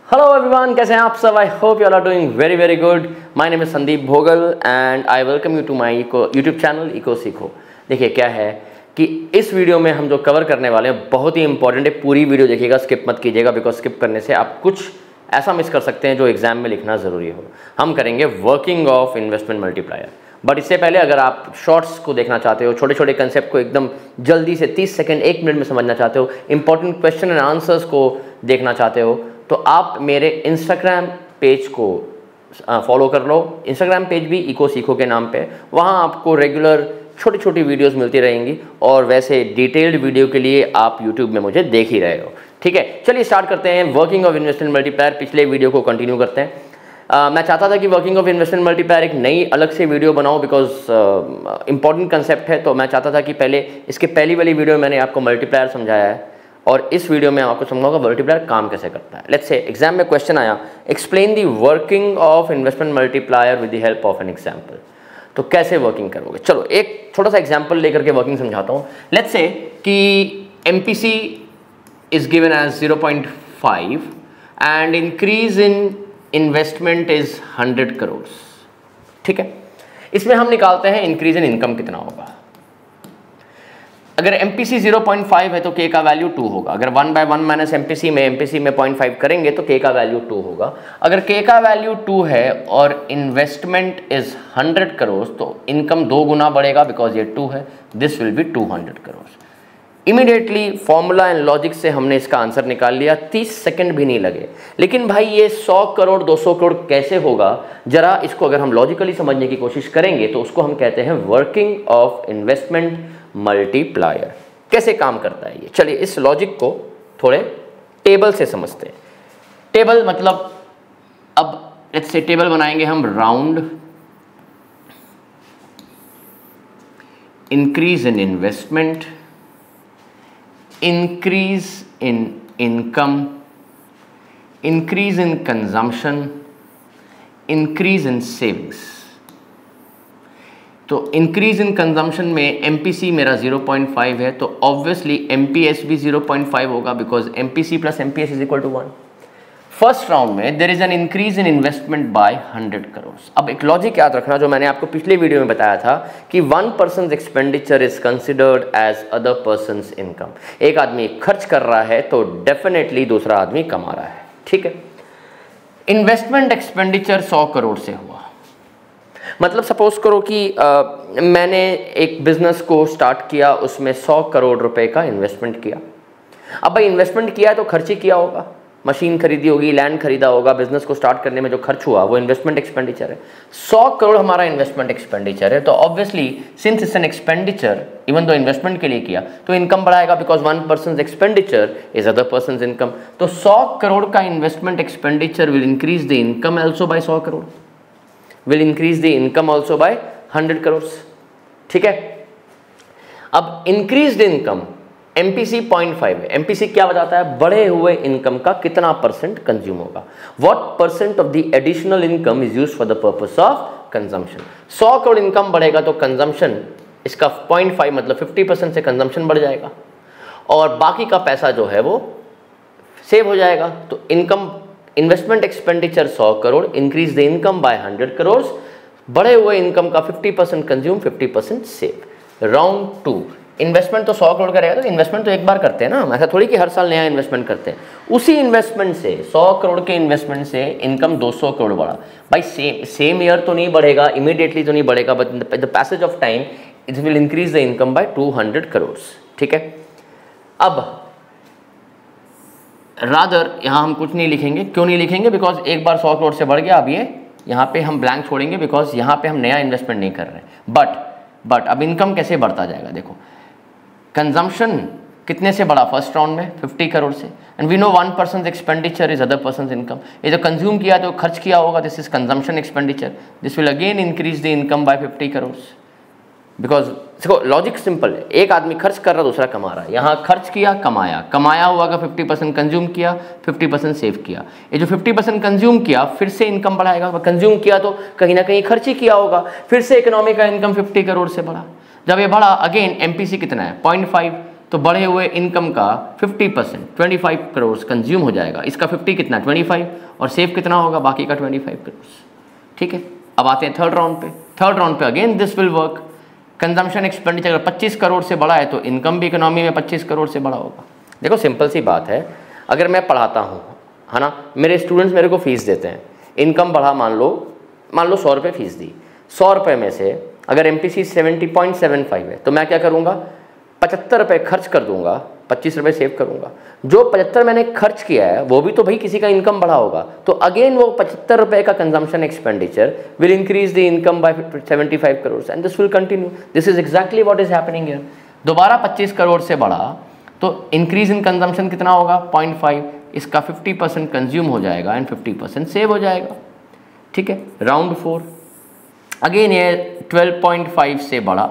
Hello everyone, कैसे हैं आप सब? I hope you are doing very very good. My name is Sandeep Bhogal and I welcome you to my YouTube channel Eco Seekho. देखिए क्या है कि इस वीडियो में हम जो कवर करने वाले हैं बहुत ही इंपॉर्टेंट है। पूरी वीडियो देखिएगा, स्किप मत कीजिएगा, बिकॉज स्किप करने से आप कुछ ऐसा मिस कर सकते हैं जो एग्जाम में लिखना ज़रूरी हो। हम करेंगे working of investment multiplier, but इससे पहले अगर आप शॉर्ट्स को देखना चाहते हो, छोटे छोटे कंसेप्ट को एकदम जल्दी से 30 सेकंड 1 मिनट में समझना चाहते हो, इंपॉर्टेंट क्वेश्चन एंड आंसर्स को देखना चाहते हो, तो आप मेरे इंस्टाग्राम पेज को फॉलो कर लो। इंस्टाग्राम पेज भी इको सीखो के नाम पे, वहाँ आपको रेगुलर छोटी छोटी वीडियोस मिलती रहेंगी और वैसे डिटेल्ड वीडियो के लिए आप यूट्यूब में मुझे देख ही रहे हो। ठीक है, चलिए स्टार्ट करते हैं वर्किंग ऑफ इन्वेस्टमेंट मल्टीप्लायर। पिछले वीडियो को कंटिन्यू करते हैं। मैं चाहता था कि वर्किंग ऑफ इन्वेस्टमेंट मल्टीप्लायर एक नई अलग से वीडियो बनाऊं, बिकॉज इंपॉर्टेंट कंसेप्ट है। तो मैं चाहता था कि पहले इसके पहली वाली वीडियो में मैंने आपको मल्टीप्लायर समझाया है और इस वीडियो में आपको समझाऊंगा मल्टीप्लायर काम कैसे करता है। लेट्स से एग्जाम में क्वेश्चन आया, explain the working of investment multiplier with the help of an example. तो कैसे वर्किंग करोगे? चलो एक छोटा सा एग्जांपल लेकर के वर्किंग समझाता हूँ। लेट्स से कि MPC is given as 0.5 and increase in investment is 100 crore. ठीक है, इसमें हम निकालते हैं इंक्रीज इन इनकम कितना होगा। अगर MPC 0.5 है तो K का वैल्यू 2 होगा। अगर 1/1 माइनस MPC में 0.5 करेंगे तो K का वैल्यू 2 होगा। अगर K का वैल्यू 2 है और इन्वेस्टमेंट इज 100 करोड़ तो इनकम 2 गुना बढ़ेगा, बिकॉज ये 2 है। This will be 200 crore. Immediately formula and logic से हमने इसका आंसर निकाल लिया, 30 सेकंड भी नहीं लगे। लेकिन भाई ये 100 करोड़ 200 करोड़ कैसे होगा? जरा इसको अगर हम लॉजिकली समझने की कोशिश करेंगे तो उसको हम कहते हैं वर्किंग ऑफ इन्वेस्टमेंट मल्टीप्लायर। कैसे काम करता है ये? चलिए इस लॉजिक को थोड़े टेबल से समझते हैं। टेबल मतलब, अब लेट्स से टेबल बनाएंगे हम round increase in investment, increase in income, increase in consumption, increase in savings. तो इंक्रीज इन कंजम्पशन में MPC मेरा 0.5 है तो ऑब्वियसली MPS भी 0.5 होगा, because MPC plus MPS is equal to 1। First round में there is an increase in investment by 100 crore. अब एक लॉजिक याद रखना जो मैंने आपको पिछले वीडियो में बताया था कि one person expenditure is considered as other person income. एक आदमी खर्च कर रहा है तो डेफिनेटली दूसरा आदमी कमा रहा है। ठीक है, इन्वेस्टमेंट एक्सपेंडिचर 100 करोड़ से हुआ। मतलब सपोज करो कि मैंने एक बिजनेस को स्टार्ट किया, उसमें 100 करोड़ रुपए का इन्वेस्टमेंट किया। अब भाई इन्वेस्टमेंट किया है तो खर्च ही किया होगा, मशीन खरीदी होगी, लैंड खरीदा होगा। बिजनेस को स्टार्ट करने में जो खर्च हुआ वो इन्वेस्टमेंट एक्सपेंडिचर है। 100 करोड़ हमारा इन्वेस्टमेंट एक्सपेंडिचर है, तो obviously since it's an expenditure, even though investment के लिए किया तो इनकम बढ़ाएगा, because one person expenditure is other person income. तो 100 करोड़ का investment expenditure will increase the income also by 100 crore, will increase the income also by 100 crores। ठीक है, अब increased income MPC 0.5 है। MPC क्या बताता है? बढ़े हुए इनकम का कितना परसेंट कंज्यूम होगा। What percent of the additional income is used for the purpose of consumption। 100 crore income बढ़ेगा तो कंजम्पशन इसका 0.5 मतलब 50% से कंजम्पशन बढ़ जाएगा और बाकी का पैसा जो है वो सेव हो जाएगा। तो income investment expenditure 100 crore, increase the income bye 100 crore, बढ़े हुए इनकम का 50% कंज्यूम, 50% सेव। राउंड 2, इन्वेस्टमेंट तो 100 करोड़ का रहेगा तो इन्वेस्टमेंट तो एक बार करते हैं ना, ऐसा थोड़ी कि हर साल नया इन्वेस्टमेंट करते हैं। उसी इन्वेस्टमेंट से 100 करोड़ के इन्वेस्टमेंट से इनकम 200 करोड़ बढ़ा। भाई सेम ईयर तो नहीं बढ़ेगा, इमीडिएटली तो नहीं बढ़ेगा, but the passage of time it will increase the income bye 200 crore. ठीक है, अब रादर यहाँ हम कुछ नहीं लिखेंगे। क्यों नहीं लिखेंगे? बिकॉज एक बार 100 करोड़ से बढ़ गया, अब ये यहाँ पे हम ब्लैंक छोड़ेंगे, बिकॉज यहाँ पे हम नया इन्वेस्टमेंट नहीं कर रहे। बट अब इनकम कैसे बढ़ता जाएगा? देखो, कंजम्पशन कितने से बढ़ा फर्स्ट राउंड में? 50 करोड़ से। And we know one person expenditure is other person income. ये जो कंज्यूम किया तो खर्च किया होगा, this is consumption expenditure. This will again increase the income by 50 crore. Because देखो लॉजिक सिंपल है, एक आदमी खर्च कर रहा दूसरा कमा रहा है। यहाँ खर्च किया, कमाया, कमाया हुआ का 50% कंज्यूम किया, 50% सेव किया। ये जो 50% कंज्यूम किया फिर से इनकम बढ़ाएगा। कंज्यूम किया तो कहीं ना कहीं खर्च ही किया होगा, फिर से इकोनॉमी का इनकम 50 करोड़ से बढ़ा। जब ये बढ़ा अगेन MPC कितना है? 0.5, तो बढ़े हुए इनकम का 50% 25 करोड़ कंज्यूम हो जाएगा। इसका 50 कितना 25 और सेव कितना होगा बाकी का 25 करोड़। ठीक है, अब आते हैं थर्ड राउंड पे। थर्ड राउंड पे again this will work. Consumption expenditure अगर 25 करोड़ से बड़ा है तो इनकम भी इकोनॉमी में 25 करोड़ से बड़ा होगा। देखो सिंपल सी बात है, अगर मैं पढ़ाता हूँ है ना, मेरे स्टूडेंट्स मेरे को फीस देते हैं, इनकम बढ़ा मान लो 100 रुपये फीस दी, 100 रुपये में से अगर MPC 70.75 है तो मैं क्या करूँगा 75 रुपये खर्च कर दूंगा, 25 रुपये सेव करूंगा। जो 75 मैंने खर्च किया है वो भी तो भाई किसी का इनकम बढ़ा होगा, तो अगेन वो 75 रुपये का consumption expenditure will increase the income bye 75 crore and this will continue. This is exactly what is happening here. दोबारा 25 करोड़ से बढ़ा तो इंक्रीज इन कंजम्पशन कितना होगा 0.5, इसका 50% कंज्यूम हो जाएगा एंड 50% सेव हो जाएगा। ठीक है, राउंड 4 अगेन ये 12.5 से बढ़ा,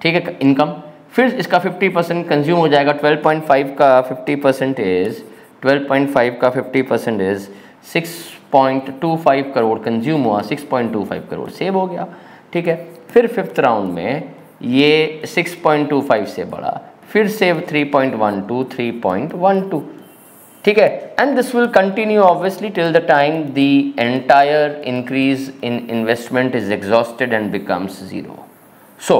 ठीक है इनकम, फिर इसका 50% कंज्यूम हो जाएगा। 12.5 का 50% इज 12.5 का 50% इज 6.25 करोड़ कंज्यूम हुआ, 6.25 करोड़ सेव हो गया। ठीक है, फिर फिफ्थ राउंड में ये 6.25 से बढ़ा, फिर सेव 3.12 3.12। ठीक है, and this will continue obviously till the time the entire increase in investment is exhausted and becomes zero. So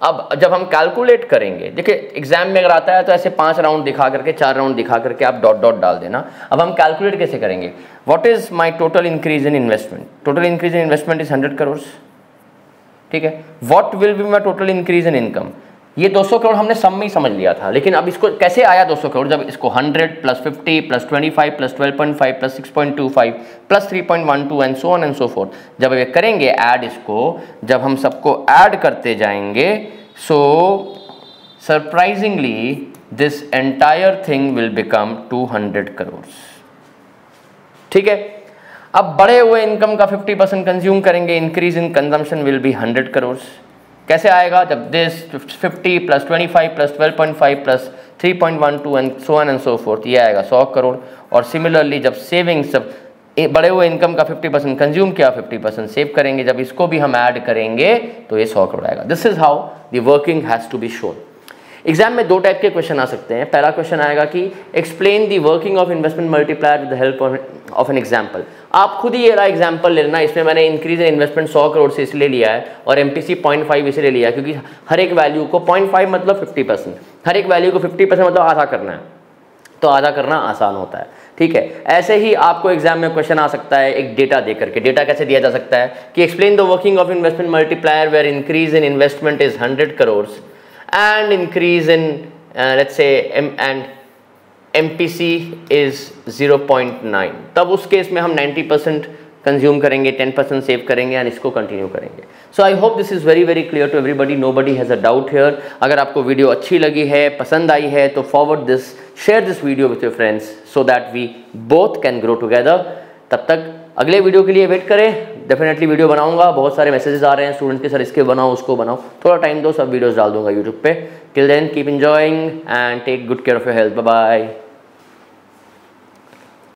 अब जब हम कैलकुलेट करेंगे, देखिए एग्जाम में अगर आता है तो ऐसे 5 राउंड दिखा करके 4 राउंड दिखा करके आप डॉट डॉट डाल देना। अब हम कैलकुलेट कैसे करेंगे, what is my total increase in investment, total increase in investment is 100 crore. ठीक है, what will be my total increase in income, ये 200 करोड़ हमने सम में ही समझ लिया था, लेकिन अब इसको कैसे आया 200 करोड़, जब इसको 100 plus 50 plus 25 plus 12.5 plus 6.25 plus 3.12 and so on and so fourth, जब ये करेंगे ऐड, इसको जब हम सबको ऐड करते जाएंगे, so surprisingly this entire thing will become 200 crore. ठीक है, अब बढ़े हुए इनकम का 50% कंज्यूम करेंगे, increase in consumption will be 100 crore. कैसे आएगा, जब this 50 plus 25 plus 12.5 plus 3.12 and so on and so fourth, ये आएगा 100 करोड़। और सिमिलरली जब सेविंग्स, जब बढ़े हुए इनकम का 50% कंज्यूम किया, 50% सेव करेंगे, जब इसको भी हम ऐड करेंगे तो ये 100 करोड़ आएगा। This is how the working has to be shown. Exam में 2 टाइप के क्वेश्चन आ सकते हैं। पहला क्वेश्चन आएगा कि explain the working of investment multiplier with the help of an example. आप खुद ही ये रहा एग्जाम्पल ले लेना, इसमें मैंने इंक्रीज इन इन्वेस्टमेंट 100 करोड़ से इसलिए लिया है और MPC 0.5 इसलिए लिया है क्योंकि हर एक वैल्यू को 0.5 मतलब 50%, हर एक वैल्यू को 50% मतलब आधा करना है, तो आधा करना आसान होता है। ठीक है, ऐसे ही आपको एग्जाम में क्वेश्चन आ सकता है एक डेटा दे करके। डेटा कैसे दिया जा सकता है कि explain the working of investment multiplier where increase in investment is 100 crore and increase in let's say and MPC is 0.9, तब उस केस में हम 90% कंज्यूम करेंगे, 10% सेव करेंगे एंड इसको कंटिन्यू करेंगे। So I hope this is very very clear to everybody, nobody has a doubt here. अगर आपको वीडियो अच्छी लगी है, पसंद आई है, तो forward this, share this video with your friends so that we both can grow together. तब तक अगले वीडियो के लिए वेट करें, डेफिनेटली वीडियो बनाऊंगा। बहुत सारे मैसेजेस आ रहे हैं स्टूडेंट के, सर इसके बनाओ उसको बनाओ, थोड़ा टाइम दो, सब वीडियोस डाल दूंगा यूट्यूब पे। Till then keep enjoying and take good care of your health. Bye bye.